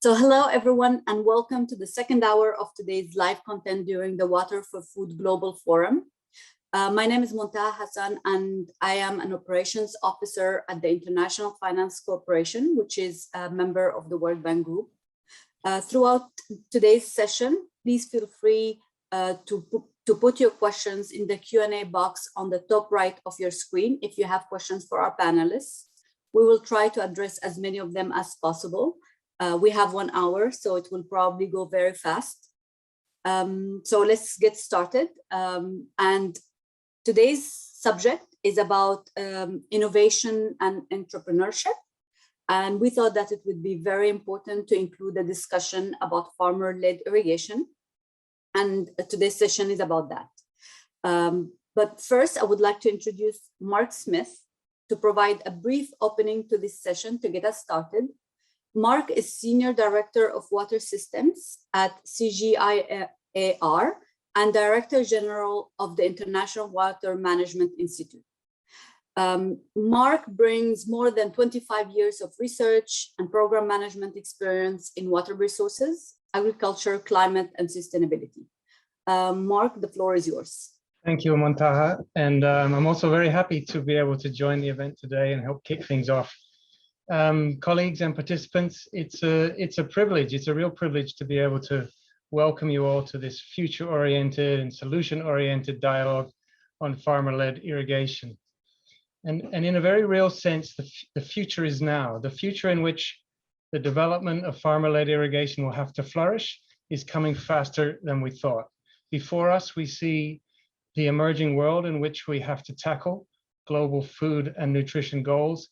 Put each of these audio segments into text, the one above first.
So hello everyone and welcome to the second hour of today's live content during the Water for Food Global Forum. My name is Montaha Hassan and I am an operations officer at the International Finance Corporation, which is a member of the World Bank Group. Throughout today's session, please feel free to put your questions in the Q&A box on the top right of your screen if you have questions for our panelists. We will try to address as many of them as possible. We have 1 hour, so it will probably go very fast. So let's get started. And today's subject is about innovation and entrepreneurship. And we thought that it would be very important to include a discussion about farmer-led irrigation. And today's session is about that. But first, I would like to introduce Mark Smith to provide a brief opening to this session to get us started. Mark is Senior Director of Water Systems at CGIAR and Director General of the International Water Management Institute. Mark brings more than 25 years of research and program management experience in water resources, agriculture, climate, and sustainability. Mark, the floor is yours. Thank you, Montaha. And I'm also very happy to be able to join the event today and help kick things off. Colleagues and participants, it's a privilege. It's a real privilege to be able to welcome you all to this future-oriented and solution-oriented dialogue on farmer-led irrigation. And in a very real sense, the future is now. The future in which the development of farmer-led irrigation will have to flourish is coming faster than we thought. Before us, we see the emerging world in which we have to tackle global food and nutrition goals.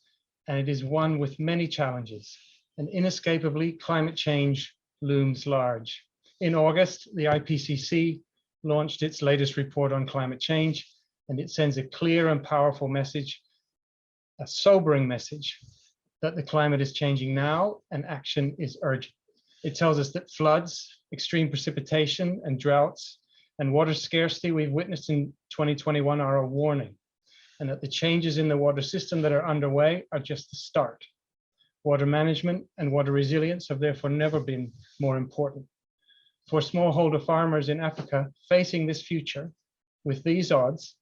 And it is one with many challenges, and inescapably climate change looms large. In August, the IPCC launched its latest report on climate change, and it sends a clear and powerful message, a sobering message, that the climate is changing now and action is urgent. It tells us that floods, extreme precipitation and droughts, and water scarcity we've witnessed in 2021 are a warning, and that the changes in the water system that are underway are just the start. Water management and water resilience have therefore never been more important. For smallholder farmers in Africa facing this future, with these odds,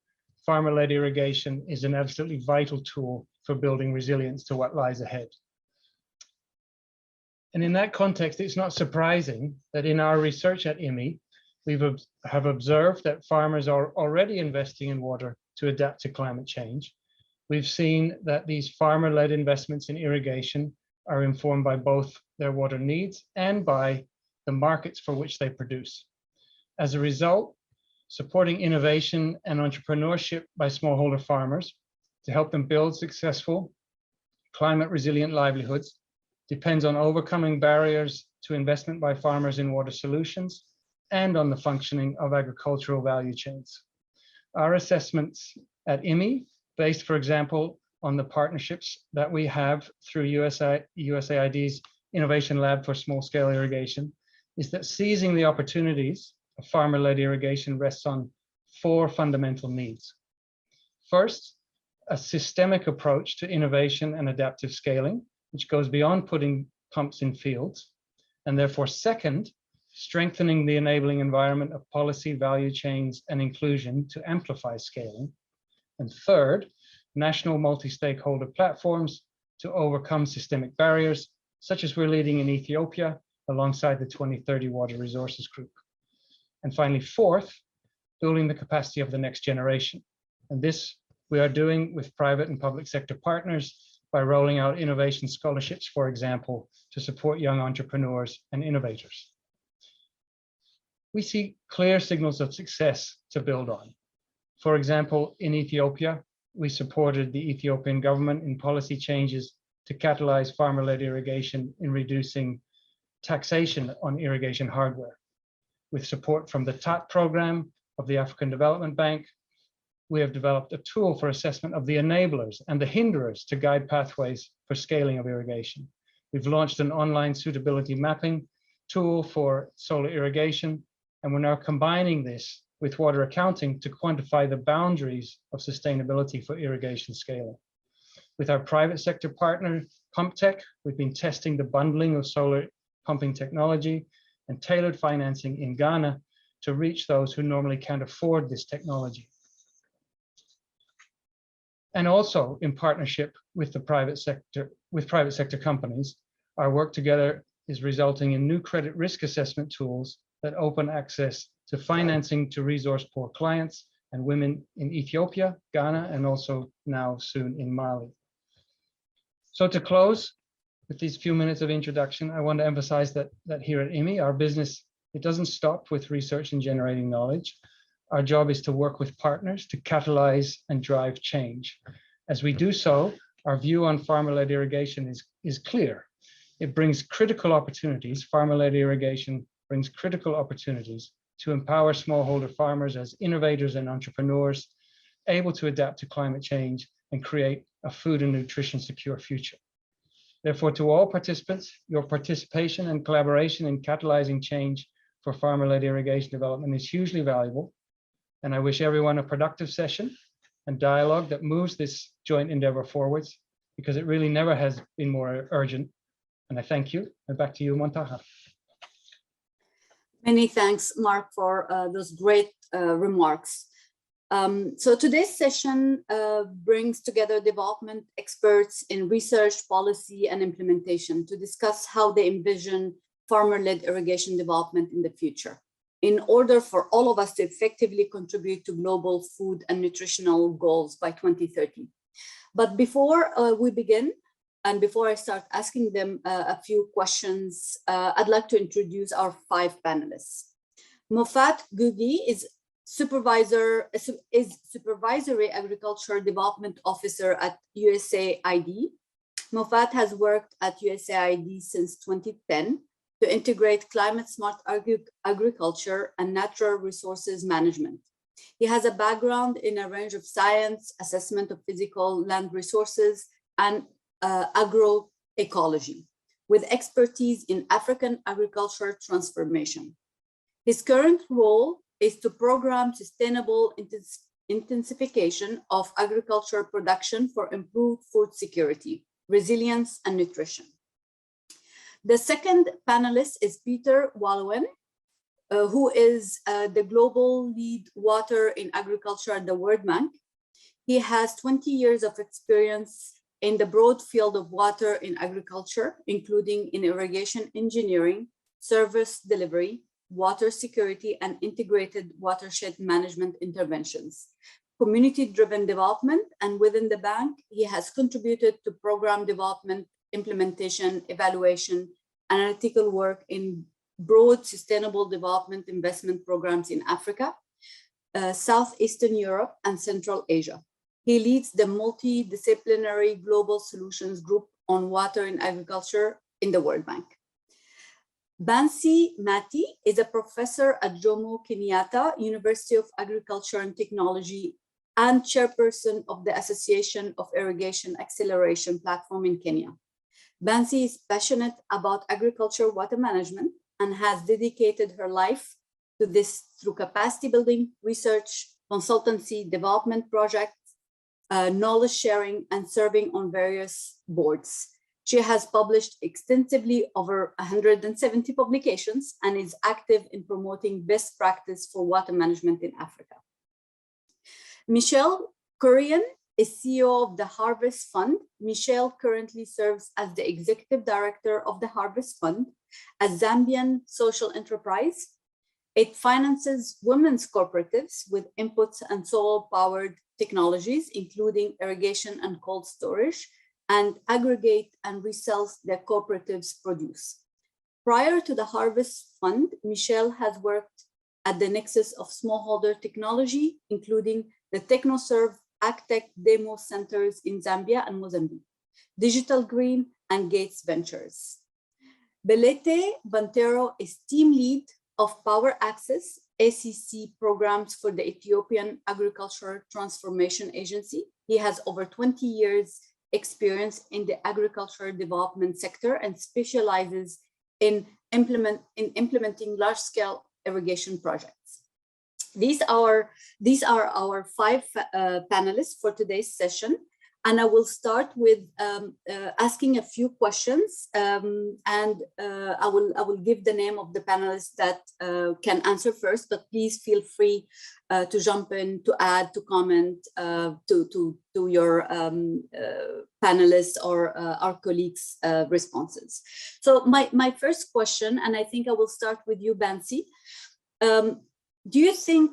farmer-led irrigation is an absolutely vital tool for building resilience to what lies ahead. And in that context, it's not surprising that in our research at IMI, we have observed that farmers are already investing in water to adapt to climate change. We've seen that these farmer-led investments in irrigation are informed by both their water needs and by the markets for which they produce. As a result, supporting innovation and entrepreneurship by smallholder farmers to help them build successful, climate-resilient livelihoods depends on overcoming barriers to investment by farmers in water solutions and on the functioning of agricultural value chains. Our assessments at IMI, based, for example, on the partnerships that we have through USAID's Innovation Lab for Small-Scale Irrigation, is that seizing the opportunities of farmer-led irrigation rests on 4 fundamental needs. First, a systemic approach to innovation and adaptive scaling, which goes beyond putting pumps in fields. And therefore, second, strengthening the enabling environment of policy, value chains, and inclusion to amplify scaling. And third, national multi-stakeholder platforms to overcome systemic barriers, such as we're leading in Ethiopia alongside the 2030 Water Resources Group. And finally, fourth, building the capacity of the next generation. And this we are doing with private and public sector partners by rolling out innovation scholarships, for example, to support young entrepreneurs and innovators. We see clear signals of success to build on. For example, in Ethiopia, we supported the Ethiopian government in policy changes to catalyze farmer-led irrigation in reducing taxation on irrigation hardware. With support from the TAT program of the African Development Bank, we have developed a tool for assessment of the enablers and the hinderers to guide pathways for scaling of irrigation. We've launched an online suitability mapping tool for solar irrigation, and we're now combining this with water accounting to quantify the boundaries of sustainability for irrigation scaling. With our private sector partner, PumpTech, we've been testing the bundling of solar pumping technology, and tailored financing in Ghana to reach those who normally can't afford this technology. And also in partnership with the private sector companies, our work together is resulting in new credit risk assessment tools that open access to financing to resource-poor clients and women in Ethiopia, Ghana, and also now soon in Mali. So to close with these few minutes of introduction, I want to emphasize that here at IMI, our business, it doesn't stop with research and generating knowledge. Our job is to work with partners to catalyze and drive change. As we do so, our view on farmer-led irrigation is clear. It brings critical opportunities. Farmer-led irrigation brings critical opportunities to empower smallholder farmers as innovators and entrepreneurs, able to adapt to climate change and create a food and nutrition secure future. Therefore, to all participants, your participation and collaboration in catalyzing change for farmer-led irrigation development is hugely valuable. And I wish everyone a productive session and dialogue that moves this joint endeavor forwards, because it really never has been more urgent. And I thank you. And back to you, Montaha. Many thanks, Mark, for those great remarks. So today's session brings together development experts in research, policy, and implementation to discuss how they envision farmer-led irrigation development in the future, in order for all of us to effectively contribute to global food and nutritional goals by 2030. But before we begin, and before I start asking them a few questions, I'd like to introduce our 5 panelists. Moffatt Ngugi is Supervisory Agriculture Development Officer at USAID. Moffatt has worked at USAID since 2010 to integrate climate-smart agriculture and natural resources management. He has a background in a range of science, assessment of physical land resources, and agroecology, with expertise in African agriculture transformation. His current role is to program sustainable intensification of agriculture production for improved food security, resilience, and nutrition. The second panelist is Pieter Waalewign, who is the global lead water in agriculture at the World Bank. He has 20 years of experience in the broad field of water in agriculture, including in irrigation engineering, service delivery, water security, and integrated watershed management interventions, community-driven development, and within the bank, he has contributed to program development, implementation, evaluation, analytical work in broad sustainable development investment programs in Africa, Southeastern Europe, and Central Asia. He leads the multidisciplinary Global Solutions Group on water in agriculture in the World Bank. Bancy Mati is a professor at Jomo Kenyatta University of Agriculture and Technology and chairperson of the Association of Irrigation Acceleration Platform in Kenya. Bancy is passionate about agriculture water management and has dedicated her life to this through capacity building, research, consultancy, development projects, knowledge sharing, and serving on various boards. She has published extensively over 170 publications and is active in promoting best practice for water management in Africa. Michelle Kurian is CEO of the Harvest Fund. Michelle currently serves as the executive director of the Harvest Fund, a Zambian social enterprise. It finances women's cooperatives with inputs and solar-powered technologies, including irrigation and cold storage, and aggregate and resells their cooperatives' produce. Prior to the Harvest Fund, Michelle has worked at the nexus of smallholder technology, including the TechnoServe AgTech demo centers in Zambia and Mozambique, Digital Green, and Gates Ventures. Belete Bantero is team lead of Power Access ACC programs for the Ethiopian Agricultural Transformation Agency. He has over 20 years experience in the agricultural development sector and specializes in implementing large-scale irrigation projects. These are our 5 panelists for today's session. And I will start with asking a few questions, and I will give the name of the panelists that can answer first, but please feel free to jump in, to add, to comment to your panelists or our colleagues' responses. So my first question, and I think I will start with you, Bancy. Do you think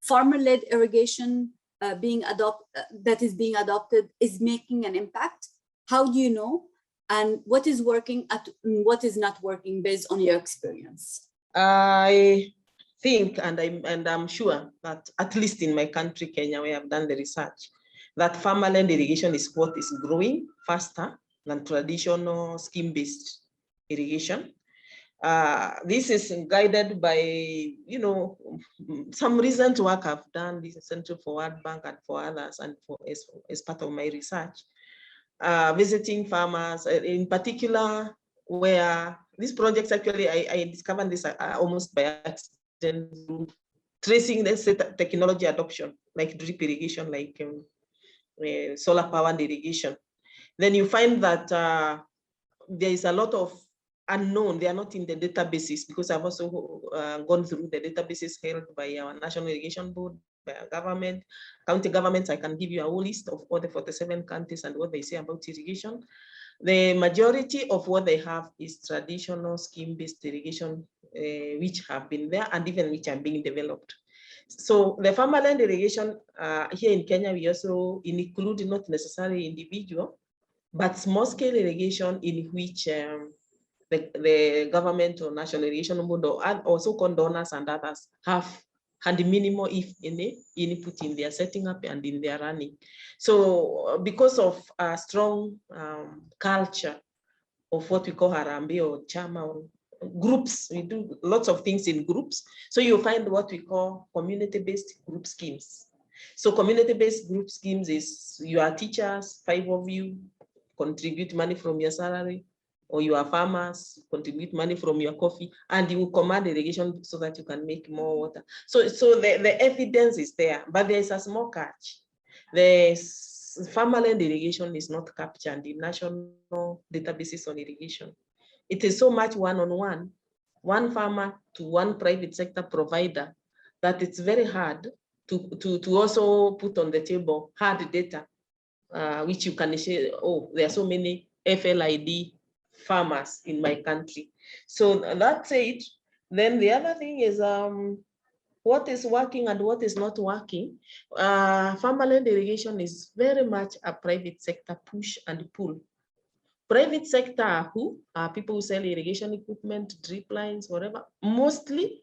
farmer-led irrigation that is being adopted is making an impact? How do you know? And what is working and what is not working based on your experience? I think, and I'm sure that at least in my country, Kenya, we have done the research, that farmer-led irrigation is what is growing faster than traditional scheme-based irrigation. This is guided by, you know, some recent work I've done, this Center for World Bank and for others, and as part of my research, visiting farmers, in particular, where these projects actually, I discovered this almost by accident, tracing the technology adoption, like drip irrigation, like solar powered irrigation. Then you find that there is a lot of unknown, they are not in the databases, because I've also gone through the databases held by our National Irrigation Board, by our government, county governments. I can give you a whole list of all the 47 counties and what they say about irrigation. The majority of what they have is traditional scheme-based irrigation, which have been there and even which are being developed. So the farmerland irrigation here in Kenya, we also include not necessarily individual, but small-scale irrigation in which the government or national irrigation board or also donors and others have had minimal, if any, input in their setting up and in their running. So because of a strong culture of what we call Harambee or Chama or groups, we do lots of things in groups. So you find what we call community-based group schemes. So community-based group schemes is you are teachers, 5 of you, contribute money from your salary, or you are farmers, contribute money from your coffee, and you command irrigation so that you can make more water. So the evidence is there, but there is a small catch. The farmerland irrigation is not captured in national databases on irrigation. It is so much one-on-one, one farmer to one private sector provider, that it's very hard to also put on the table hard data, which you can say, oh, there are so many FLID farmers in my country. So that's it. Then the other thing is what is working and what is not working. Farmerland irrigation is very much a private sector push and pull. Private sector are who? People who sell irrigation equipment, drip lines, whatever. Mostly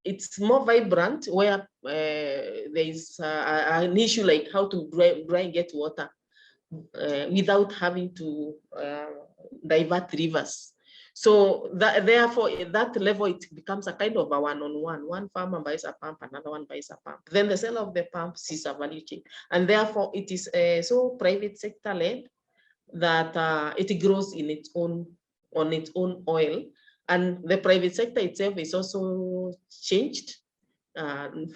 it's more vibrant where there is an issue like how to get water without having to divert rivers. So therefore, at that level, it becomes a kind of a one-on-one. One farmer buys a pump, another one buys a pump. Then the seller of the pump sees a value chain. And therefore, it is so private sector led that it grows in its own, on its own oil. And the private sector itself is also changed.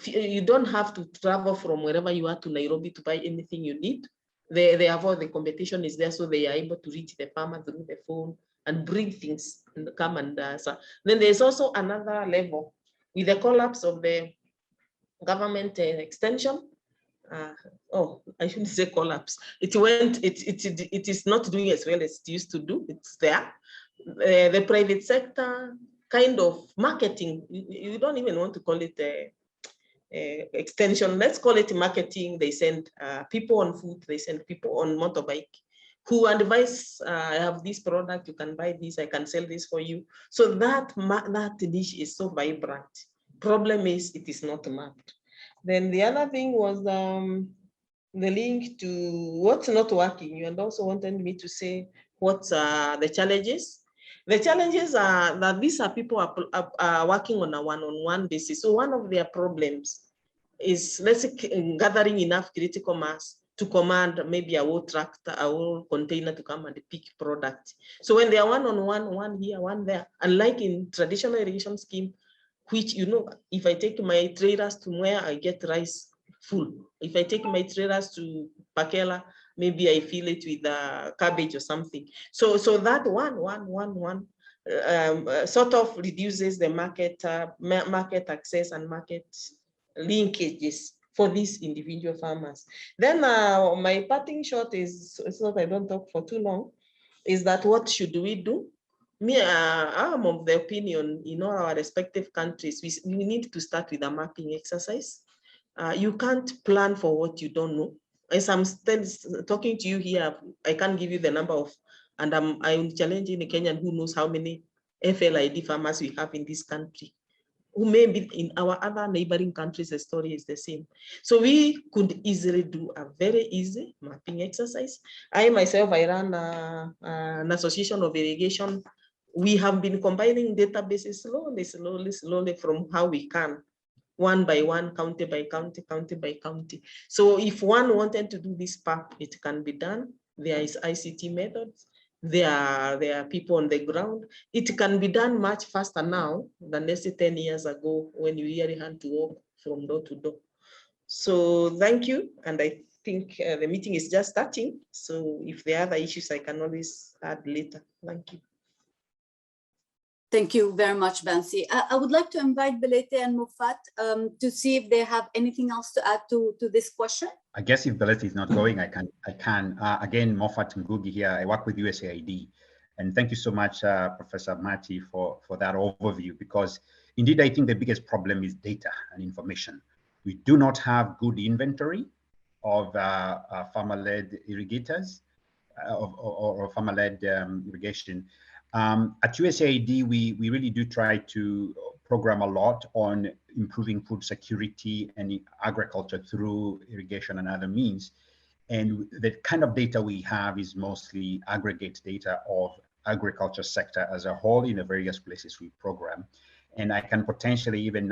You don't have to travel from wherever you are to Nairobi to buy anything you need. Therefore, the competition is there, so they are able to reach the farmer through the phone and bring things and come and so. Then there's also another level with the collapse of the government extension. I shouldn't say collapse. It is not doing as well as it used to do. It's there. The private sector kind of marketing. You don't even want to call it extension. Let's call it marketing. They send people on foot. They send people on motorbike who advise, I have this product, you can buy this, I can sell this for you. So that niche is so vibrant. Problem is, it is not mapped. Then the other thing was the link to what's not working. You also wanted me to say what's the challenges. The challenges are that these are people are working on a one-on-one basis. So one of their problems is, let's say, gathering enough critical mass to command maybe a whole tractor, a whole container to come and pick product. So when they are one-on-one, one here, one there, unlike in traditional irrigation scheme, which, you know, if I take my trailers to where I get rice full, if I take my trailers to Pakela, maybe I fill it with cabbage or something. So that sort of reduces the market access and market linkages for these individual farmers. Then my parting shot is, so that I don't talk for too long, is that what should we do? I'm of the opinion, in all our respective countries, we need to start with a mapping exercise. You can't plan for what you don't know. As I'm talking to you here, I can't give you the number of, and I'm challenging a Kenyan who knows how many FLID farmers we have in this country, who may be in our other neighboring countries, the story is the same. So we could easily do a very easy mapping exercise. I myself, I run an association of irrigation. We have been combining databases slowly from how we can, one by one, county by county, county by county. So if one wanted to do this PAP, it can be done. There is ICT methods. There are people on the ground. It can be done much faster now than let's say 10 years ago when you really had to walk from door to door. So thank you. And I think the meeting is just starting. So if there are other issues, I can always add later. Thank you. Thank you very much, Bancy. I would like to invite Belete and Moffatt to see if they have anything else to add to this question. I guess if Belete is not going, I can. Again, Moffatt Ngugi here. I work with USAID. And thank you so much, Professor Mati, for that overview, because indeed, I think the biggest problem is data and information. We do not have good inventory of farmer-led irrigators or farmer-led irrigation. At USAID, we really do try to program a lot on improving food security and agriculture through irrigation and other means. And the kind of data we have is mostly aggregate data of agriculture sector as a whole in the various places we program. And I can potentially even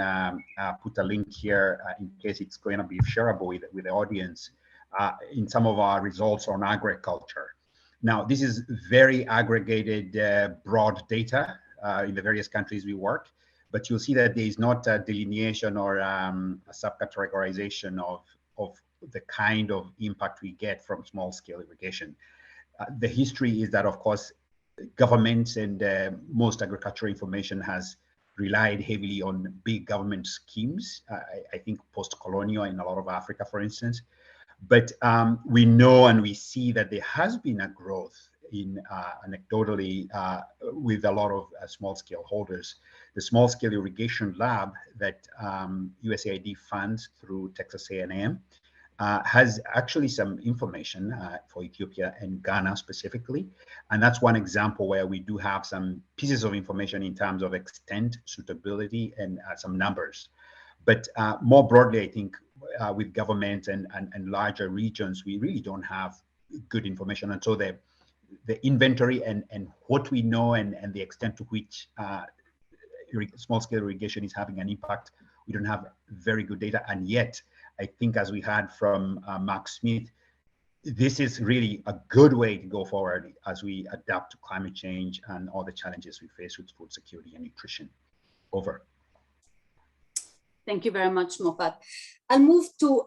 put a link here in case it's going to be shareable with the audience in some of our results on agriculture. Now, this is very aggregated, broad data in the various countries we work, but you'll see that there is not a delineation or a subcategorization of the kind of impact we get from small-scale irrigation. The history is that, of course, governments and most agricultural information has relied heavily on big government schemes, I think post-colonial in a lot of Africa, for instance. But we know and we see that there has been a growth in anecdotally with a lot of small-scale holders. The small-scale irrigation lab that USAID funds through Texas A&M has actually some information for Ethiopia and Ghana specifically. And that's one example where we do have some pieces of information in terms of extent, suitability, and some numbers. But more broadly, I think with government and larger regions, we really don't have good information. And so the inventory and what we know and the extent to which small-scale irrigation is having an impact, we don't have very good data. And yet, I think as we heard from Mark Smith, this is really a good way to go forward as we adapt to climate change and all the challenges we face with food security and nutrition. Over. Thank you very much, Moffatt. I'll move to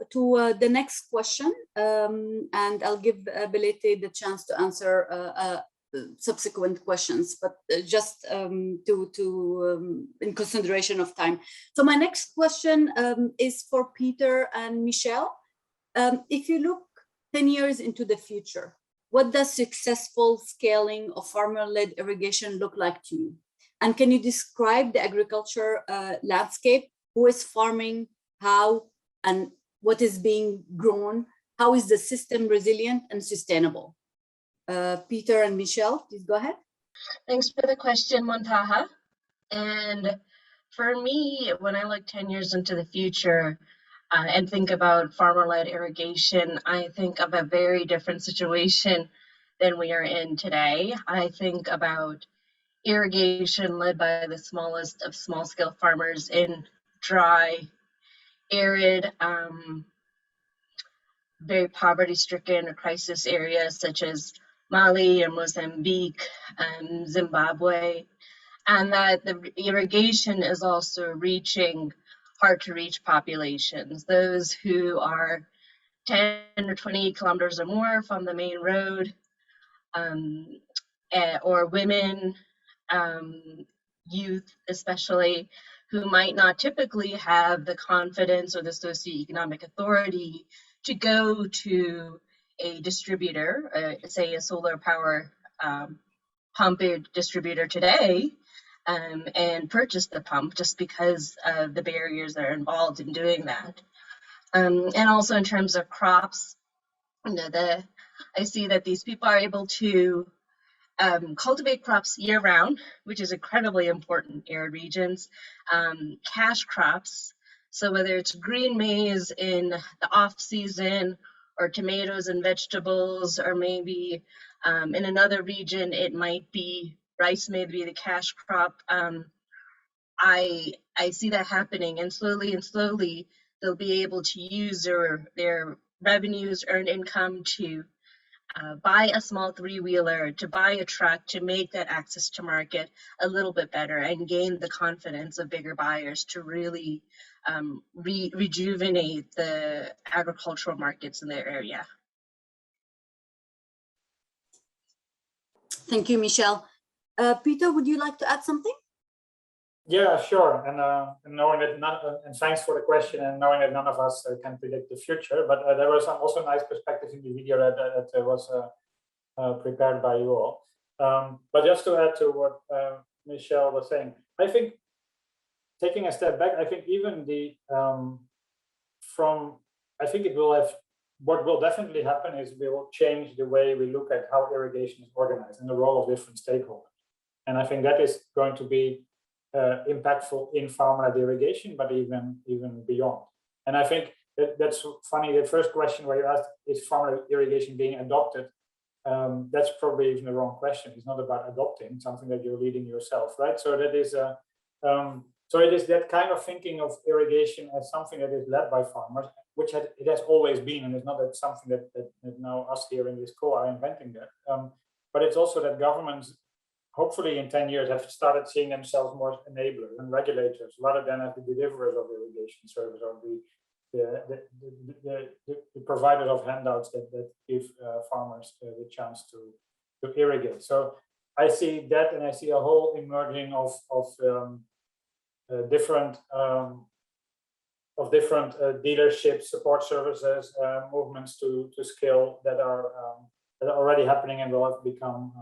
the next question, and I'll give Belete the chance to answer subsequent questions, but just in consideration of time. So my next question is for Pieter and Michelle. If you look 10 years into the future, what does successful scaling of farmer-led irrigation look like to you? And can you describe the agriculture landscape? Who is farming, how, and what is being grown? How is the system resilient and sustainable? Pieter and Michelle, please go ahead. Thanks for the question, Montaha. And for me, when I look 10 years into the future and think about farmer-led irrigation, I think of a very different situation than we are in today. I think about irrigation led by the smallest of small-scale farmers in dry, arid, very poverty-stricken or crisis areas such as Mali and Mozambique and Zimbabwe, and that the irrigation is also reaching hard-to-reach populations, those who are 10 or 20 kilometers or more from the main road, or women, youth especially, who might not typically have the confidence or the socioeconomic authority to go to a distributor, say a solar power pump distributor today, and purchase the pump just because of the barriers that are involved in doing that. And also in terms of crops, I see that these people are able to cultivate crops year-round, which is incredibly important in arid regions. Cash crops, so whether it's green maize in the off-season, or tomatoes and vegetables, or maybe in another region it might be rice, maybe the cash crop. I see that happening, and slowly they'll be able to use their revenues, earned income to buy a small three-wheeler, to buy a truck, to make that access to market a little bit better and gain the confidence of bigger buyers to really rejuvenate the agricultural markets in their area. Thank you, Michelle. Peter, would you like to add something? Yeah, sure. And knowing that and thanks for the question, and knowing that none of us can predict the future, but there was also nice perspectives in the video that was prepared by you all. But just to add to what Michelle was saying, I think taking a step back, I think even the I think it will have, what will definitely happen is we will change the way we look at how irrigation is organized and the role of different stakeholders. And I think that is going to be impactful in farmer-led irrigation, but even beyond. And I think that's funny. The first question where you asked, is farmer irrigation being adopted? That's probably even the wrong question. It's not about adopting something that you're leading yourself, right? So that is so it is that kind of thinking of irrigation as something that is led by farmers, which it has always been, and it's not that something that now us here in this call are inventing that. But it's also that governments, hopefully in 10 years, have started seeing themselves more as enablers and regulators rather than as the deliverers of irrigation service or the providers of handouts that give farmers the chance to irrigate. So I see that, and I see a whole emerging of different dealerships, support services, movements to scale that are already happening and will have become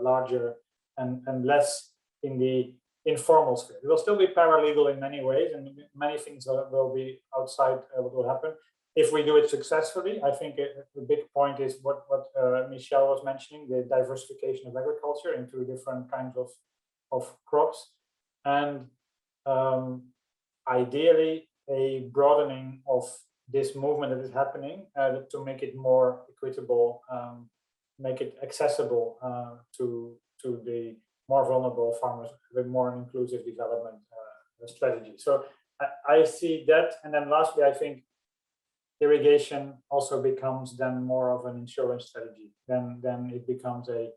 larger and less in the informal sphere. It will still be paralegal in many ways, and many things will be outside what will happen. If we do it successfully, I think the big point is what Michelle was mentioning, the diversification of agriculture into different kinds of crops. And ideally, a broadening of this movement that is happening to make it more equitable, make it accessible to the more vulnerable farmers with more inclusive development strategy. So I see that. And then lastly, I think irrigation also becomes then more of an insurance strategy. Then it becomes a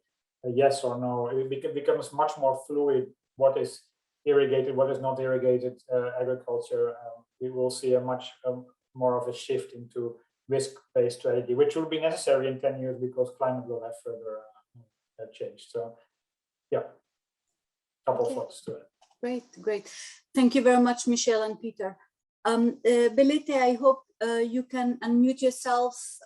yes or no. It becomes much more fluid. What is irrigated, what is not irrigated agriculture. We will see a much more of a shift into risk-based strategy, which will be necessary in 10 years because climate will have further changed. So yeah, couple thoughts to it. Great. Thank you very much, Michelle and Peter. Belete, I hope you can unmute yourselves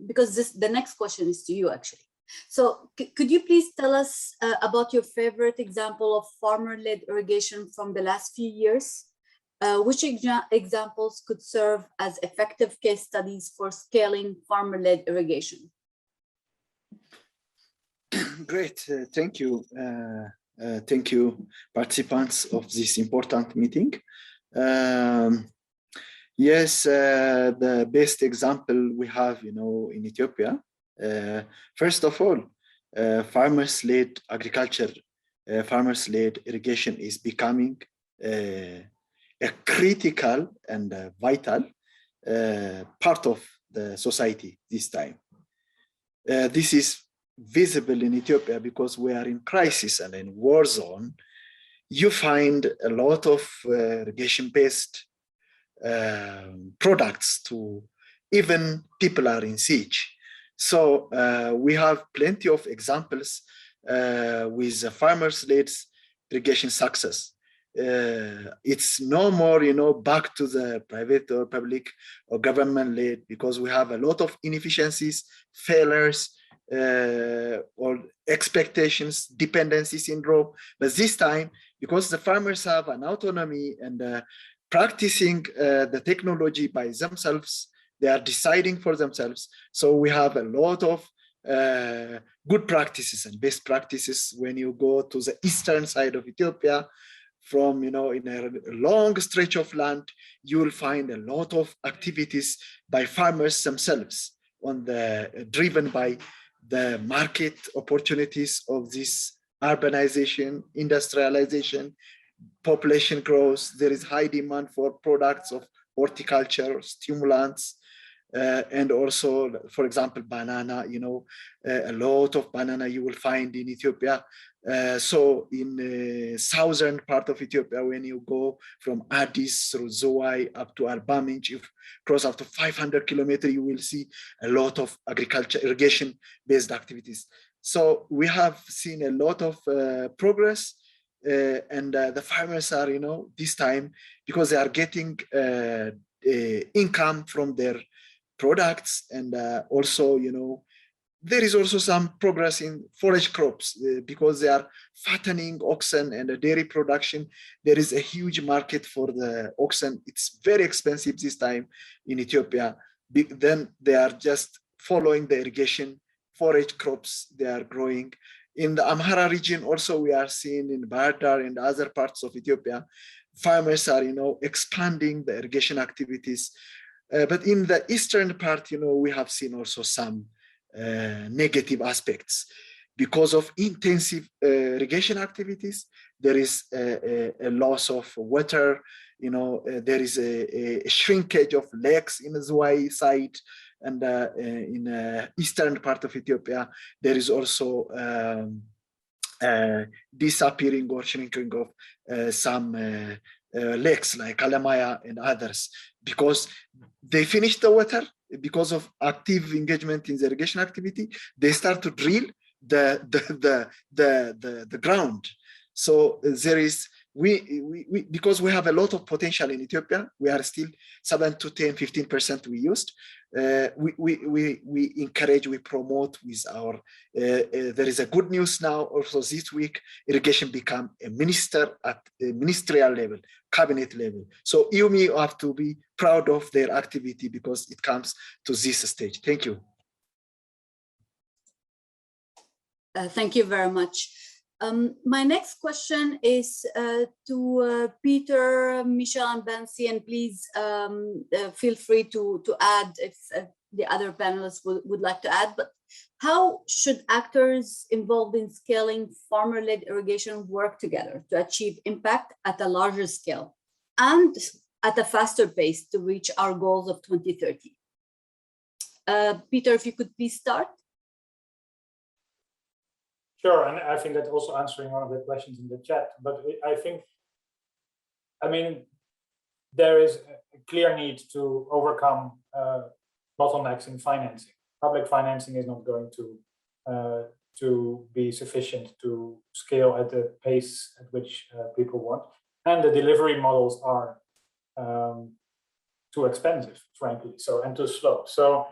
because the next question is to you actually. So could you please tell us about your favorite example of farmer-led irrigation from the last few years? Which examples could serve as effective case studies for scaling farmer-led irrigation? Great, thank you. Thank you, participants of this important meeting. Yes, the best example we have, in Ethiopia. First of all, farmers-led agriculture, farmers-led irrigation is becoming a critical and vital part of the society this time. This is visible in Ethiopia because we are in crisis and in war zone. You find a lot of irrigation-based products to even people are in siege. So we have plenty of examples with farmers-led irrigation success. It's no more, back to the private or public or government-led, because we have a lot of inefficiencies, failures, or expectations, dependency syndrome. But this time, because the farmers have an autonomy and practicing the technology by themselves, they are deciding for themselves. So we have a lot of good practices and best practices when you go to the eastern side of Ethiopia. From, in a long stretch of land, you will find a lot of activities by farmers themselves, driven by the market opportunities of this urbanization, industrialization, population growth. There is high demand for products of horticulture, stimulants, and also, for example, banana. A lot of banana you will find in Ethiopia. So in the southern part of Ethiopia, when you go from Addis through Zowai up to Arba Minch, you cross up to 500 kilometers, you will see a lot of agriculture, irrigation-based activities. So we have seen a lot of progress, and the farmers are, this time, because they are getting income from their products, and also, there is also some progress in forage crops because they are fattening oxen and dairy production. There is a huge market for the oxen. It's very expensive this time in Ethiopia. Then they are just following the irrigation forage crops they are growing. In the Amhara region also, we are seeing in Bahar Dar and other parts of Ethiopia, farmers are, expanding the irrigation activities. But in the eastern part, we have seen also some negative aspects. Because of intensive irrigation activities, there is a loss of water. There is a shrinkage of lakes in the Zwai side, and in the eastern part of Ethiopia, there is also disappearing or shrinking of some lakes like Alamaya and others, because they finish the water. Because of active engagement in the irrigation activity, they start to drill the ground. So there is, because we have a lot of potential in Ethiopia, we are still 7 to 10, 15% we used. We encourage, we promote with our, there is a good news now also this week, irrigation become a minister at a ministerial level, cabinet level. So IUMI have to be proud of their activity because it comes to this stage. Thank you. Thank you very much. My next question is to Peter, Michelle, and Bancy, and please feel free to add if the other panelists would like to add. But how should actors involved in scaling farmer-led irrigation work together to achieve impact at a larger scale and at a faster pace to reach our goals of 2030? Peter, if you could please start. Sure, and I think that's also answering one of the questions in the chat. But I mean, there is a clear need to overcome bottlenecks in financing. Public financing is not going to be sufficient to scale at the pace at which people want, and the delivery models are too expensive, frankly. And too slow. So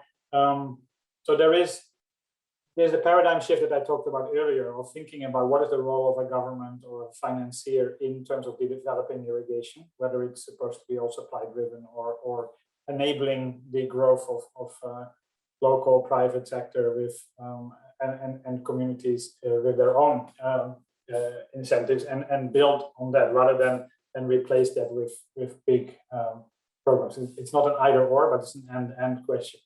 there's a paradigm shift that I talked about earlier of thinking about what is the role of a government or a financier in terms of developing irrigation, whether it's supposed to be all supply driven or enabling the growth of local private sector with and communities with their own incentives and build on that rather than replace that with big programs. It's not an either or, but it's an and question.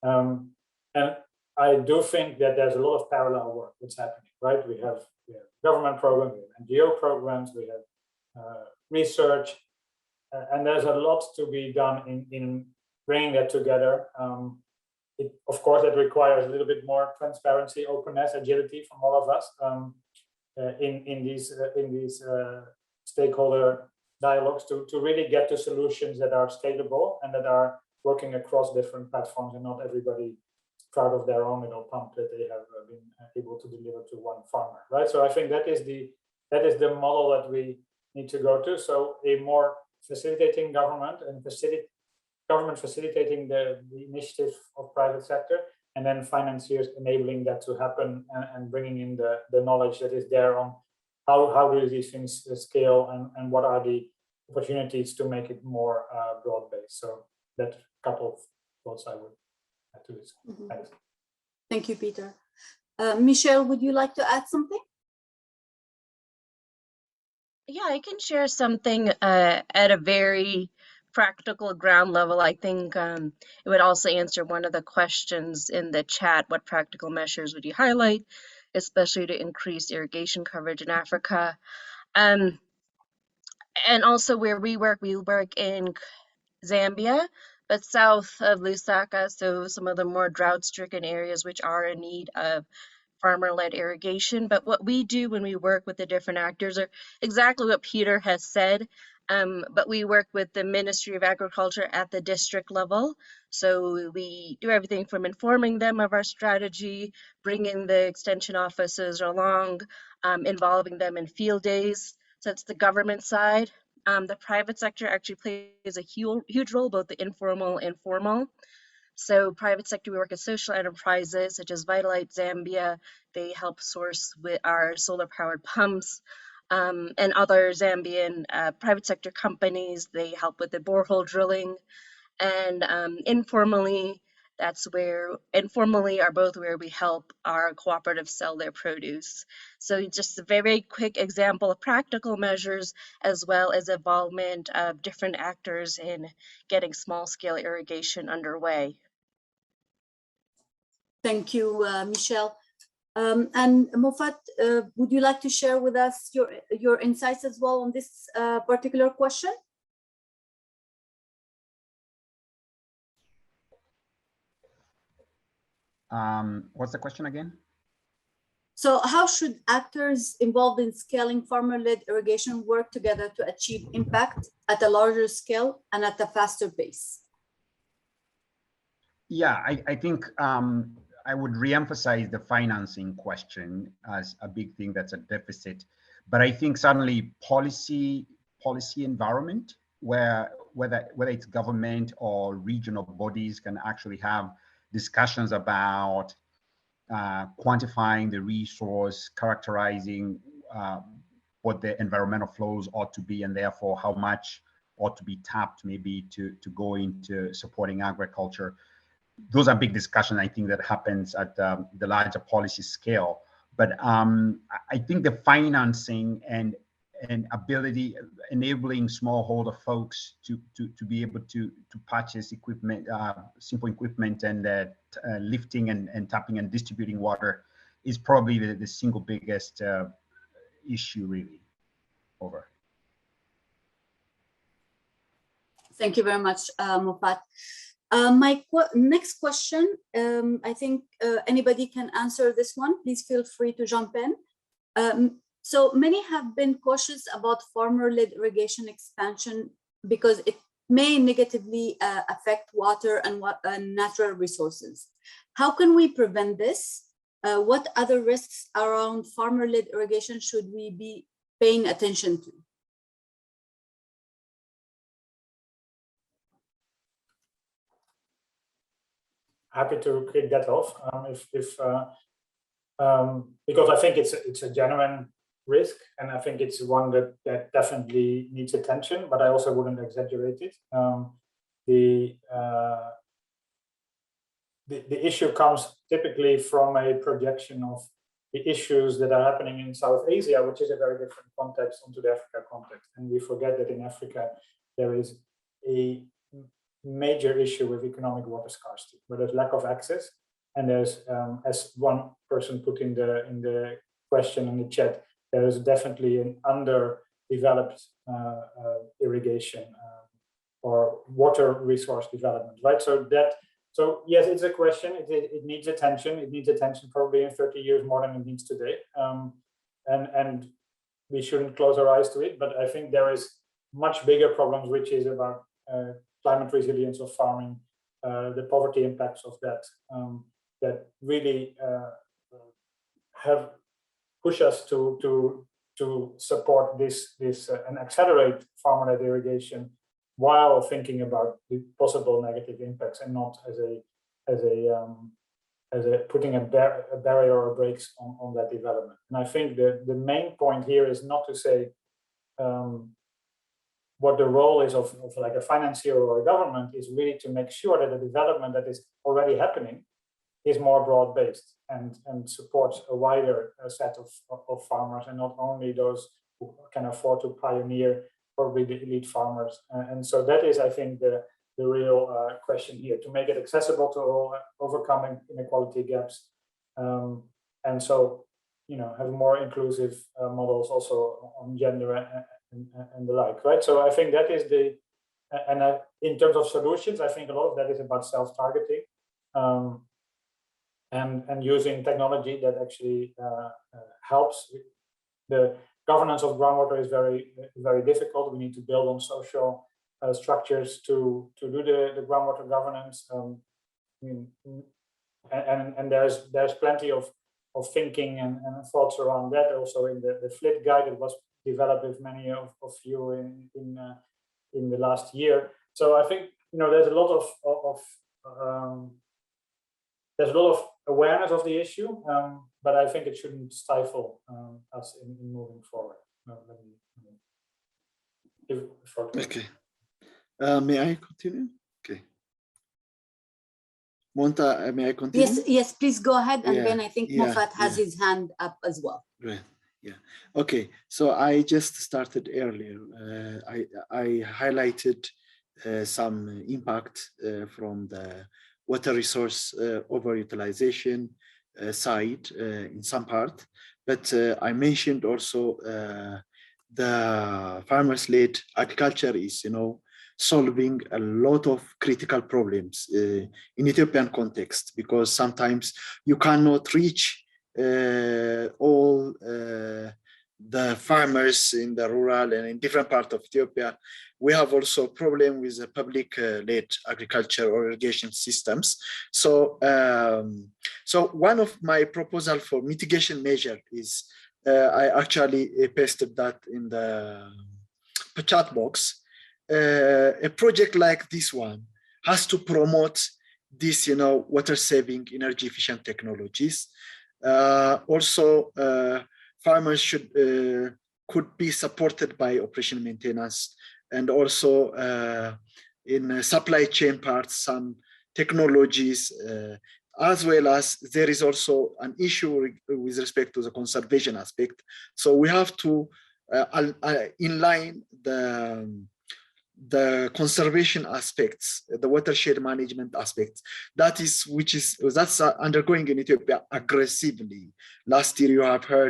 And I do think that there's a lot of parallel work that's happening, right? We have government programs, we have NGO programs, we have research, and there's a lot to be done in bringing that together. Of course, that requires a little bit more transparency, openness, agility from all of us in these stakeholder dialogues to really get to solutions that are scalable and that are working across different platforms, and not everybody is proud of their own little pump that they have been able to deliver to one farmer, right? So I think that is the model that we need to go to. So a more facilitating government and government facilitating the initiative of private sector, and then financiers enabling that to happen, and bringing in the knowledge that is there on how do these things scale, and what are the opportunities to make it more broad-based. So that couple of thoughts I would add to this. Mm-hmm. Thanks. Thank you, Peter. Michelle, would you like to add something? Yeah, I can share something at a very practical ground level. I think it would also answer one of the questions in the chat. What practical measures would you highlight, especially to increase irrigation coverage in Africa? And also where we work in Zambia, but south of Lusaka, so some of the more drought-stricken areas which are in need of farmer-led irrigation. But what we do when we work with the different actors are exactly what Peter has said, but we work with the Ministry of Agriculture at the district level. So we do everything from informing them of our strategy, bringing the extension officers along, involving them in field days. So it's the government side. The private sector actually plays a huge role, both the informal and formal. So private sector, we work with social enterprises such as Vitalite Zambia. They help source with our solar powered pumps, and other Zambian private sector companies. They help with the borehole drilling, and informally are both where we help our cooperatives sell their produce. So just a very quick example of practical measures, as well as involvement of different actors in getting small scale irrigation underway. Thank you, Michelle. And Moffatt, would you like to share with us your insights as well on this particular question? What's the question again? So how should actors involved in scaling farmer-led irrigation work together to achieve impact at a larger scale and at a faster pace? Yeah, I think I would reemphasize the financing question as a big thing that's a deficit. But I think certainly policy environment, where whether it's government or regional bodies can actually have discussions about quantifying the resource, characterizing what the environmental flows ought to be, and therefore how much ought to be tapped maybe to go into supporting agriculture. Those are big discussions, I think, that happens at the larger policy scale. But I think the financing and ability, enabling smallholder folks to be able to purchase equipment, simple equipment, and lifting and tapping and distributing water is probably the single biggest issue, really. Over. Thank you very much, Moffatt. My next question, I think anybody can answer this one. Please feel free to jump in. So many have been cautious about farmer-led irrigation expansion because it may negatively affect water and natural resources. How can we prevent this? What other risks around farmer-led irrigation should we be paying attention to? Happy to kick that off, because I think it's a genuine risk, and I think it's one that definitely needs attention, but I also wouldn't exaggerate it. The issue comes typically from a projection of the issues that are happening in South Asia, which is a very different context onto the Africa context. And we forget that in Africa, there is a major issue with economic water scarcity, where there's lack of access. And there's, as one person put in the question in the chat, there is definitely an underdeveloped irrigation or water resource development, right? So yes, it's a question. It needs attention. It needs attention probably in 30 years more than it needs today. And we shouldn't close our eyes to it. But I think there is much bigger problems, which is about climate resilience of farming, the poverty impacts of that, that really have pushed us to support this and accelerate farmer-led irrigation while thinking about the possible negative impacts, and not as a putting a barrier or brakes on that development. And I think the main point here is not to say what the role is of like a financier or a government, is really to make sure that the development that is already happening is more broad-based and supports a wider set of farmers, and not only those who can afford to pioneer, probably the elite farmers. And so that is, I think, the real question here, to make it accessible to all, overcoming inequality gaps, and so, you know, have more inclusive models also on gender and the like, right? So I think that is in terms of solutions, I think a lot of that is about self-targeting, and using technology that actually helps. The governance of groundwater is very difficult. We need to build on social structures to do the groundwater governance. And there's plenty of thinking and thoughts around that. Also in the FLIT guide that was developed with many of you in the last year. So I think, you know, there's a lot of awareness of the issue, but I think it shouldn't stifle us in moving forward. Okay. May I continue? Okay. Monta, may I continue? Yes, please go ahead. And then I think Moffatt has his hand up as well. Right. Yeah. Okay. So I just started earlier. I highlighted some impact from the water resource overutilization side in some part, but I mentioned also the farmers-led agriculture is, you know, solving a lot of critical problems in Ethiopian context, because sometimes you cannot reach all the farmers in the rural and in different parts of Ethiopia. We have also a problem with the public-led agriculture or irrigation systems. So, so one of my proposal for mitigation measure is, I actually pasted that in the chat box. A project like this one has to promote this, you know, water-saving, energy-efficient technologies. Also, farmers could be supported by operation maintenance, and also in supply chain parts, some technologies, as well as there is also an issue with respect to the conservation aspect. So we have to inline the conservation aspects, the watershed management aspects, that's undergoing in Ethiopia aggressively. Last year,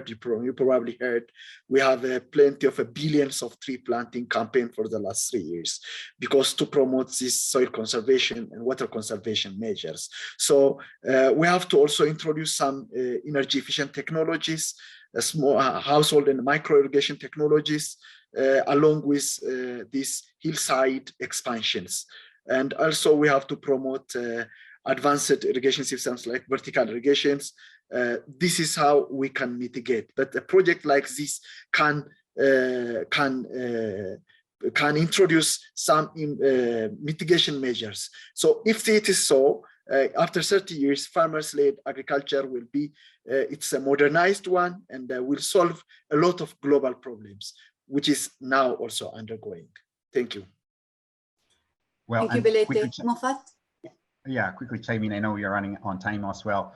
you probably heard, we have plenty of billions of tree planting campaign for the last 3 years, because to promote this soil conservation and water conservation measures. So we have to also introduce some energy efficient technologies, small household and micro irrigation technologies, along with these hillside expansions. And also we have to promote advanced irrigation systems like vertical irrigations. This is how we can mitigate. But a project like this can introduce some mitigation measures. So if it is so, after 30 years, farmers-led agriculture will be, it's a modernized one, and will solve a lot of global problems, which is now also undergoing. Thank you. Well, thank you, Belete. Moffatt? Yeah, quickly chime in. I know we are running on time as well.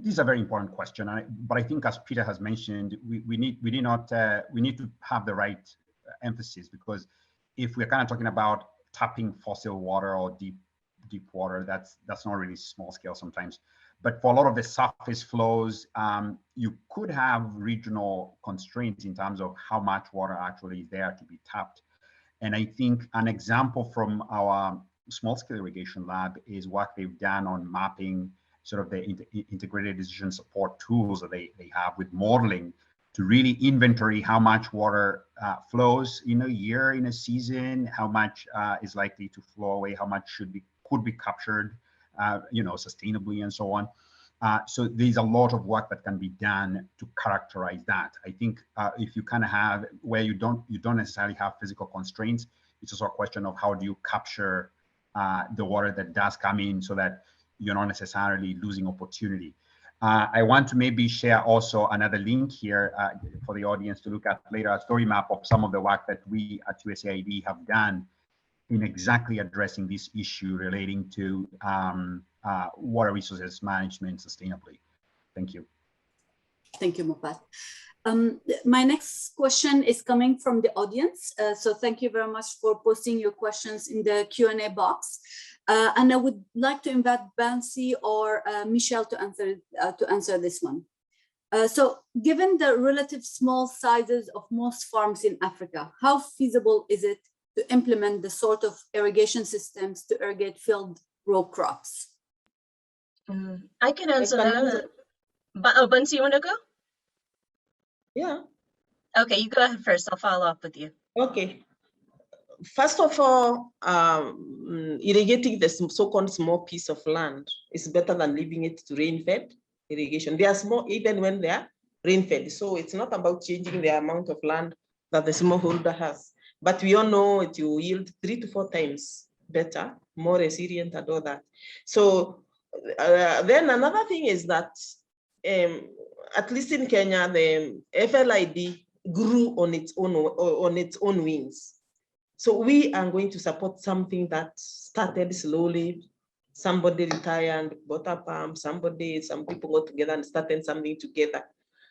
This is a very important question, but I think, as Pieter has mentioned, we need to have the right emphasis, because if we're kind of talking about tapping fossil water or deep water, that's not really small scale sometimes. But for a lot of the surface flows, you could have regional constraints in terms of how much water actually is there to be tapped. And I think an example from our small-scale irrigation lab is what they've done on mapping sort of the integrated decision support tools that they have with modeling to really inventory how much water flows in a year, in a season, how much is likely to flow away, how much should be could be captured, sustainably and so on. So there's a lot of work that can be done to characterize that. I think if you kind of have where you don't necessarily have physical constraints, it's also a question of how do you capture the water that does come in so that you're not necessarily losing opportunity. I want to maybe share also another link here for the audience to look at later, a story map of some of the work that we at USAID have done in exactly addressing this issue relating to water resources management sustainably. Thank you. Thank you, Moffatt. My next question is coming from the audience. So thank you very much for posting your questions in the Q&A box. And I would like to invite Bancy or Michelle to answer this one. So given the relative small sizes of most farms in Africa, how feasible is it to implement the sort of irrigation systems to irrigate field row crops? I can answer that. Bancy, you want to go? Yeah. Okay, you go ahead first. I'll follow up with you. Okay. First of all, irrigating the so-called small piece of land is better than leaving it to rain-fed irrigation. They are small even when they are rain-fed. So it's not about changing the amount of land that the smallholder has. But we all know it will yield 3 to 4 times better, more resilient and all that. So then another thing is that at least in Kenya, the FLID grew on its own wings. So we are going to support something that started slowly. Somebody retired and bought a pump, some people got together and started something together.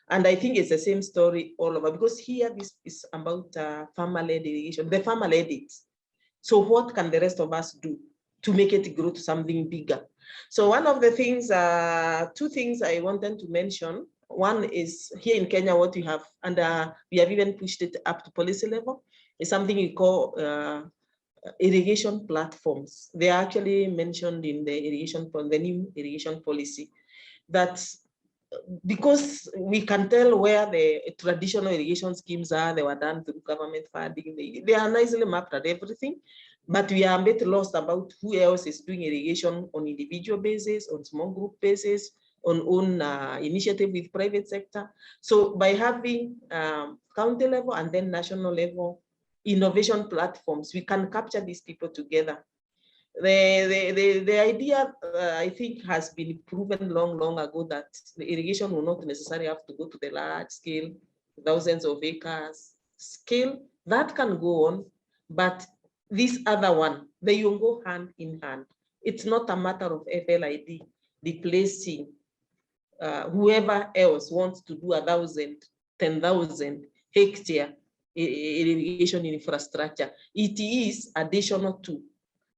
And I think it's the same story all over, because here this is about farmer-led irrigation. The farmer led it. So what can the rest of us do to make it grow to something bigger? So one of the things, 2 things I wanted to mention. One is here in Kenya, what we have, and we have even pushed it up to policy level, is something we call irrigation platforms. They are actually mentioned in the new irrigation policy, that because we can tell where the traditional irrigation schemes are, they were done through government funding. They are nicely mapped at everything, but we are a bit lost about who else is doing irrigation on individual basis, on small group basis, on own initiative with private sector. So by having county level and then national level innovation platforms, we can capture these people together. The idea, I think, has been proven long ago that the irrigation will not necessarily have to go to the large scale, thousands of acres scale. That can go on, but this other one, they will go hand in hand. It's not a matter of FLID replacing whoever else wants to do 1,000, 10,000 hectare irrigation infrastructure. It is additional to,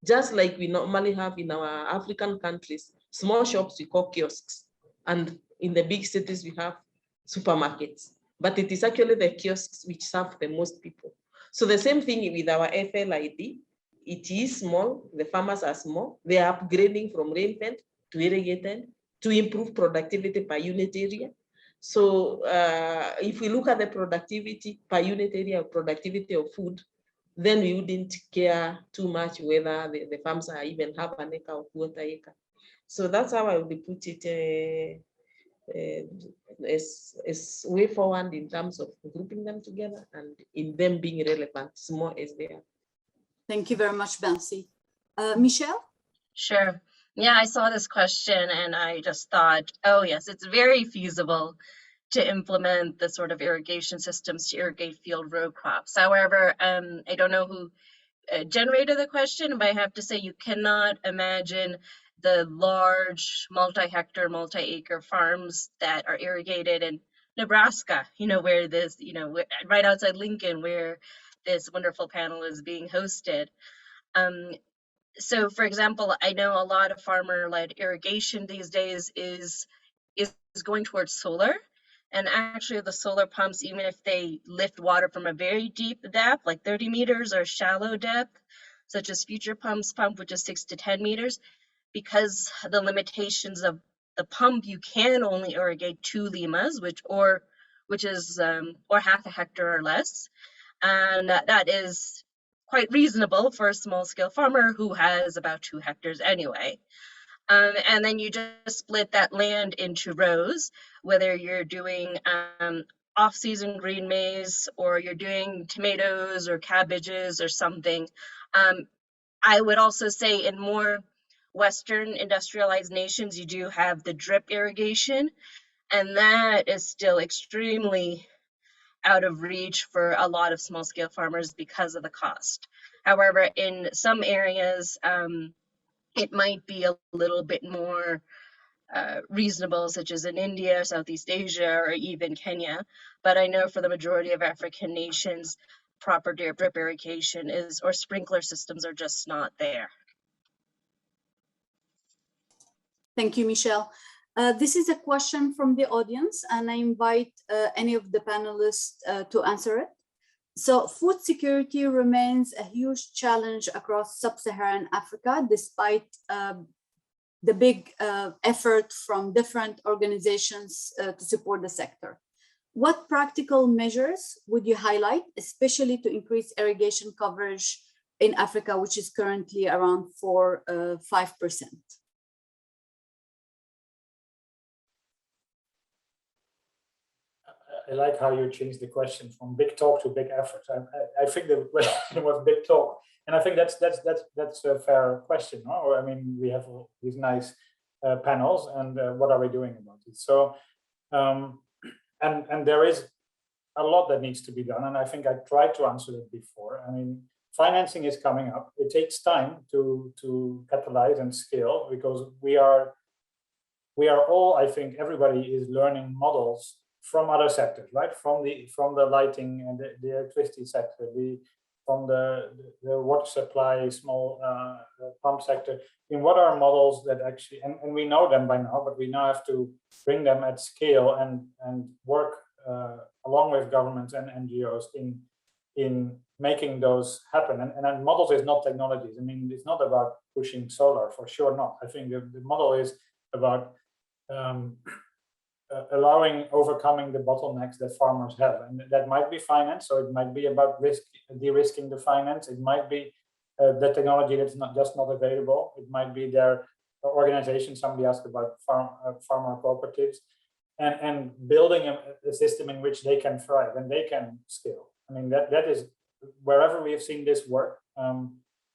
just like we normally have in our African countries, small shops we call kiosks, and in the big cities we have supermarkets, but it is actually the kiosks which serve the most people. So the same thing with our FLID, it is small, the farmers are small, they are upgrading from rain-fed to irrigated to improve productivity per unit area. So if we look at the productivity per unit area, productivity of food, then we wouldn't care too much whether the farms are even have an acre or quarter acre. So that's how I would put it as way forward in terms of grouping them together and in them being relevant, small as they are. Thank you very much, Bancy. Michelle? Sure. Yeah, I saw this question and I just thought, oh yes, it's very feasible to implement the sort of irrigation systems to irrigate field row crops. However, I don't know who generated the question, but I have to say you cannot imagine the large multi-hectare, multi-acre farms that are irrigated in Nebraska, where this, right outside Lincoln, where this wonderful panel is being hosted. So for example, I know a lot of farmer-led irrigation these days is going towards solar. And actually the solar pumps, even if they lift water from a very deep depth, like 30 meters or shallow depth, such as Future Pump's pump, which is 6 to 10 meters, because the limitations of the pump, you can only irrigate 2 limas, or half a hectare or less. And that is quite reasonable for a small scale farmer who has about 2 hectares anyway. And then you just split that land into rows, whether you're doing off-season green maize or you're doing tomatoes or cabbages or something. I would also say in more Western industrialized nations, you do have the drip irrigation, and that is still extremely out of reach for a lot of small scale farmers because of the cost. However, in some areas, it might be a little bit more reasonable, such as in India, Southeast Asia, or even Kenya. But I know for the majority of African nations, proper drip irrigation or sprinkler systems are just not there. Thank you, Michelle. This is a question from the audience, and I invite any of the panelists to answer it. So food security remains a huge challenge across sub-Saharan Africa, despite the big effort from different organizations to support the sector. What practical measures would you highlight, especially to increase irrigation coverage in Africa, which is currently around 5%? I like how you changed the question from big talk to big effort. I think the question was big talk, and I think that's a fair question. No? I mean, we have these nice panels, and what are we doing about it? So, and there is a lot that needs to be done, and I think I tried to answer it before. I mean, financing is coming up. It takes time to catalyze and scale because we are all, I think, everybody is learning models from other sectors, right? From the lighting and the electricity sector, from the water supply, small pump sector. In what are models that actually, and we know them by now, but we now have to bring them at scale and work along with governments and NGOs in making those happen. And models is not technologies. I mean, it's not about pushing solar, for sure not. I think the model is about overcoming the bottlenecks that farmers have, and that might be finance. So it might be about de-risking the finance. It might be the technology that's not available. It might be their organization. Somebody asked about farmer cooperatives, and building a system in which they can thrive and they can scale. I mean, that is wherever we have seen this work.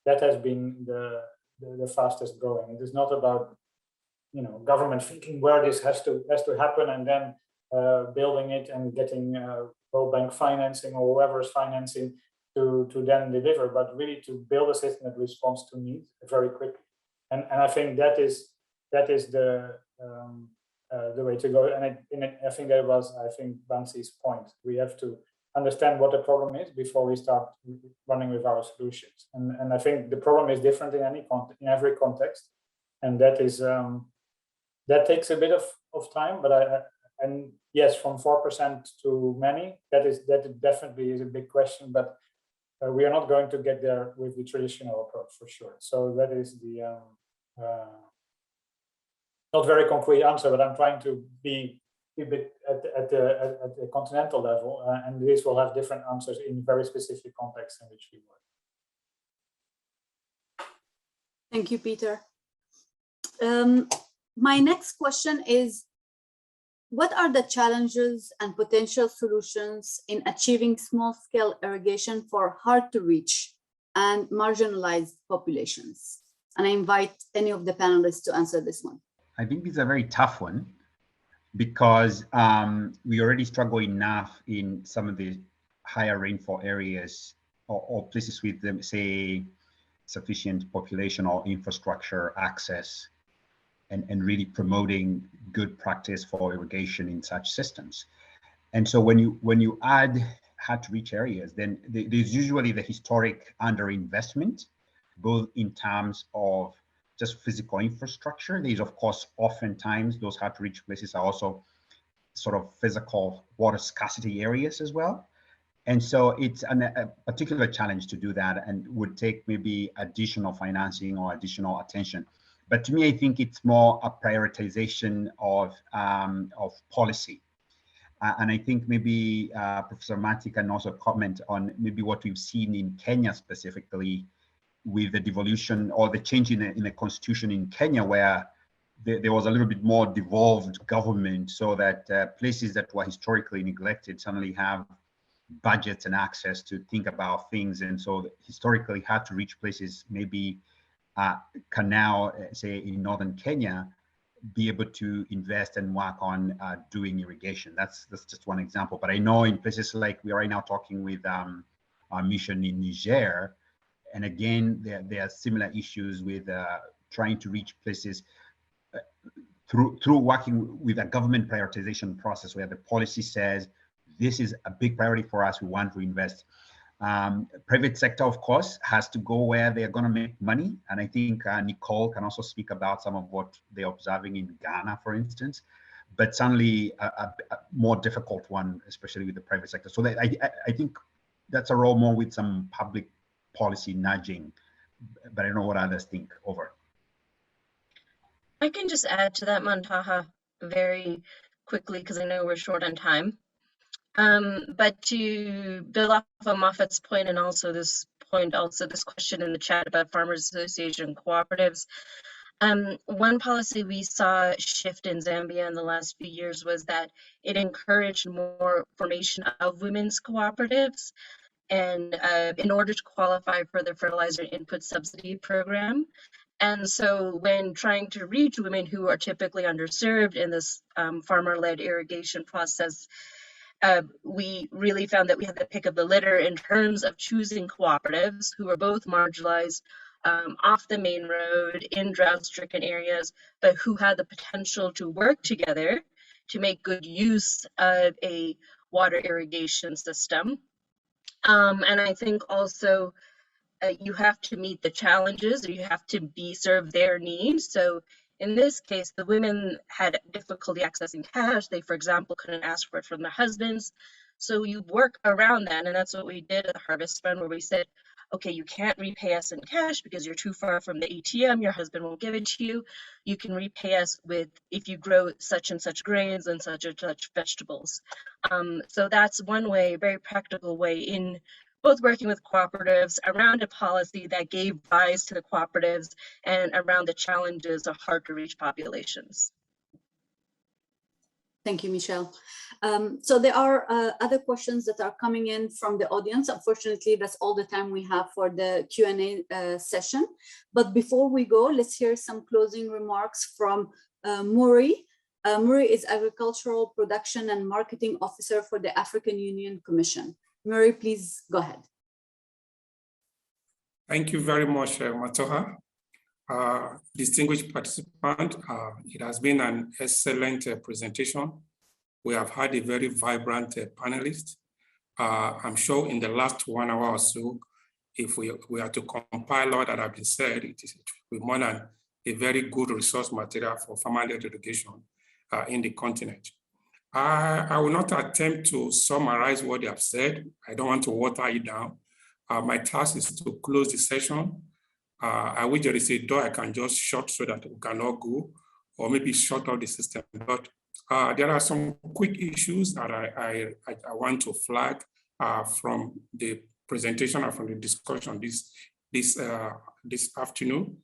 That has been the fastest growing. It is not about government thinking where this has to happen and then building it and getting World Bank financing or whoever's financing to then deliver, but really to build a system that responds to needs very quickly. And I think that is the way to go. And I think that was Bancy's point. We have to understand what the problem is before we start running with our solutions. And I think the problem is different in every context, and that is. That takes a bit of time, but and yes, from 4% to many, that definitely is a big question, but we are not going to get there with the traditional approach for sure. So that is the not very concrete answer, but I'm trying to be a bit at the continental level, and these will have different answers in very specific contexts in which we work. Thank you, Pieter. My next question is, what are the challenges and potential solutions in achieving small-scale irrigation for hard-to-reach and marginalized populations? And I invite any of the panelists to answer this one. I think it's a very tough one because we already struggle enough in some of the higher rainfall areas or places with, say, sufficient population or infrastructure access. And really promoting good practice for irrigation in such systems. And so when you add hard-to-reach areas, then there's usually the historic underinvestment, both in terms of just physical infrastructure. There's, of course, oftentimes those hard-to-reach places are also sort of physical water scarcity areas as well. And so it's a particular challenge to do that and would take maybe additional financing or additional attention. But to me, I think it's more a prioritization of policy. And I think maybe Professor Mati can also comment on maybe what we've seen in Kenya specifically with the devolution or the change in the constitution in Kenya, where there was a little bit more devolved government, so that places that were historically neglected suddenly have budgets and access to think about things. And so historically hard to reach places maybe can now, say in northern Kenya, be able to invest and work on doing irrigation. That's just one example. But I know in places like we are right now talking with our mission in Niger, and again, there are similar issues with trying to reach places through working with a government prioritization process where the policy says, this is a big priority for us, we want to invest. Private sector, of course, has to go where they're going to make money. And I think Nicole can also speak about some of what they're observing in Ghana, for instance, but certainly a more difficult one, especially with the private sector. So that I think that's a role more with some public policy nudging, but I don't know what others think. Over. I can just add to that, Montaha, very quickly, because I know we're short on time. But to build off of Moffatt's point, and also this question in the chat about Farmers Association cooperatives, one policy we saw shift in Zambia in the last few years was that it encouraged more formation of women's cooperatives, and in order to qualify for the fertilizer input subsidy program. And so when trying to reach women who are typically underserved in this farmer-led irrigation process, we really found that we had the pick of the litter in terms of choosing cooperatives who were both marginalized, off the main road, in drought-stricken areas, but who had the potential to work together to make good use of a water irrigation system. And I think also you have to meet the challenges, or you have to serve their needs. So in this case, the women had difficulty accessing cash. They, for example, couldn't ask for it from their husbands. So you work around that, and that's what we did at the Harvest Fund, where we said, okay, you can't repay us in cash because you're too far from the ATM, your husband won't give it to you. You can repay us with, if you grow such and such grains and such and such vegetables. So that's one way, a very practical way in both working with cooperatives around a policy that gave rise to the cooperatives and around the challenges of hard to reach populations. Thank you, Michelle. So there are other questions that are coming in from the audience. Unfortunately, that's all the time we have for the Q&A session. But before we go, let's hear some closing remarks from Mure. Mure is Agricultural Production and Marketing Officer for the African Union Commission. Mure, please go ahead. Thank you very much, Montaha. Distinguished participant, it has been an excellent presentation. We have had a very vibrant panelist. I'm sure in the last 1 hour or so, if we are to compile all that have been said, it will be more than a very good resource material for farmer-led irrigation in the continent. I will not attempt to summarize what they have said. I don't want to water it down. My task is to close the session. I wish there is a door I can just shut so that we cannot go, or maybe shut off the system. But there are some quick issues that I want to flag from the presentation and from the discussion this afternoon.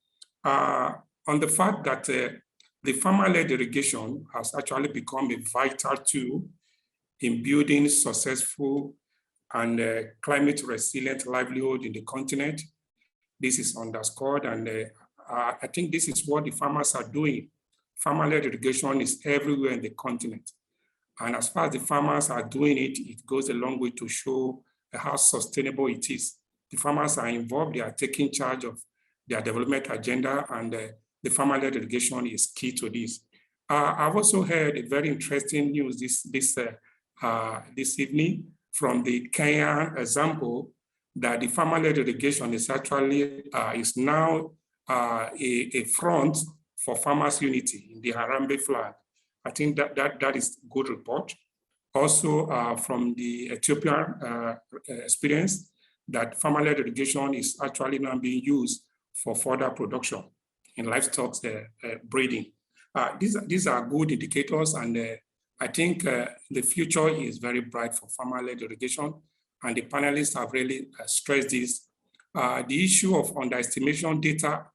On the fact that the farmer-led irrigation has actually become a vital tool in building successful and climate resilient livelihood in the continent. This is underscored, and I think this is what the farmers are doing. Farmer-led irrigation is everywhere in the continent. And as far as the farmers are doing it, it goes a long way to show how sustainable it is. The farmers are involved, they are taking charge of their development agenda, and the farmer-led irrigation is key to this. I've also heard a very interesting news this evening from the Kenyan example that the farmer-led irrigation is actually is now a front for farmers' unity in the Harambee flag. I think that is a good report. Also from the Ethiopian experience, that farmer-led irrigation is actually now being used for further production in livestock breeding. These are good indicators, and I think the future is very bright for farmer-led irrigation, and the panelists have really stressed this. The issue of underestimation data,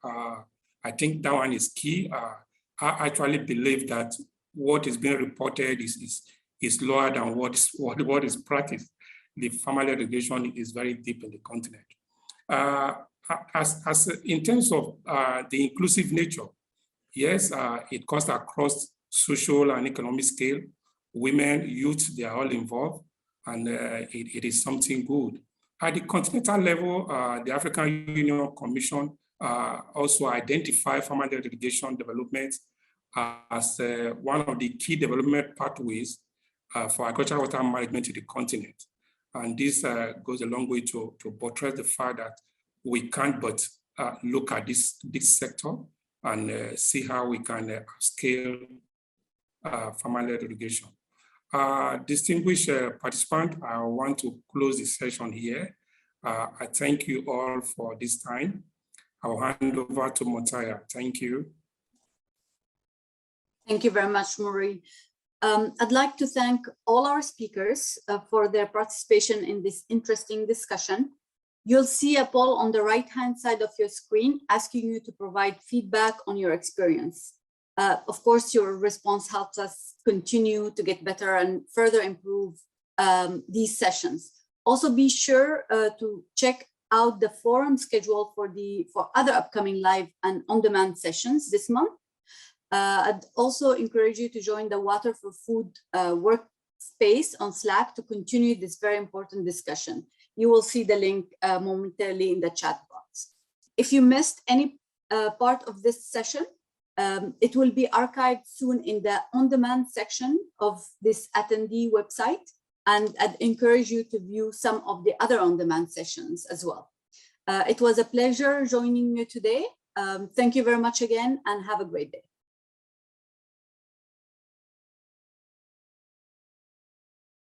I think that one is key. I actually believe that what is being reported is lower than what is practiced. The farmer-led irrigation is very deep in the continent. In terms of the inclusive nature, yes, it cuts across social and economic scale. Women, youth, they are all involved, and it is something good. At the continental level, the African Union Commission also identified farmer-led irrigation development as one of the key development pathways for agricultural water management in the continent. And this goes a long way to buttress the fact that we can't but look at this sector and see how we can scale farmer-led irrigation. Distinguished participants, I want to close the session here. I thank you all for this time. I'll hand over to Montaha. Thank you. Thank you very much, Mure. I'd like to thank all our speakers for their participation in this interesting discussion. You'll see a poll on the right-hand side of your screen asking you to provide feedback on your experience. Of course, your response helps us continue to get better and further improve these sessions. Also, be sure to check out the forum schedule for other upcoming live and on-demand sessions this month. I'd also encourage you to join the Water for Food workspace on Slack to continue this very important discussion. You will see the link momentarily in the chat box. If you missed any part of this session, it will be archived soon in the on-demand section of this attendee website, and I'd encourage you to view some of the other on-demand sessions as well. It was a pleasure joining you today. Thank you very much again, and have a great day.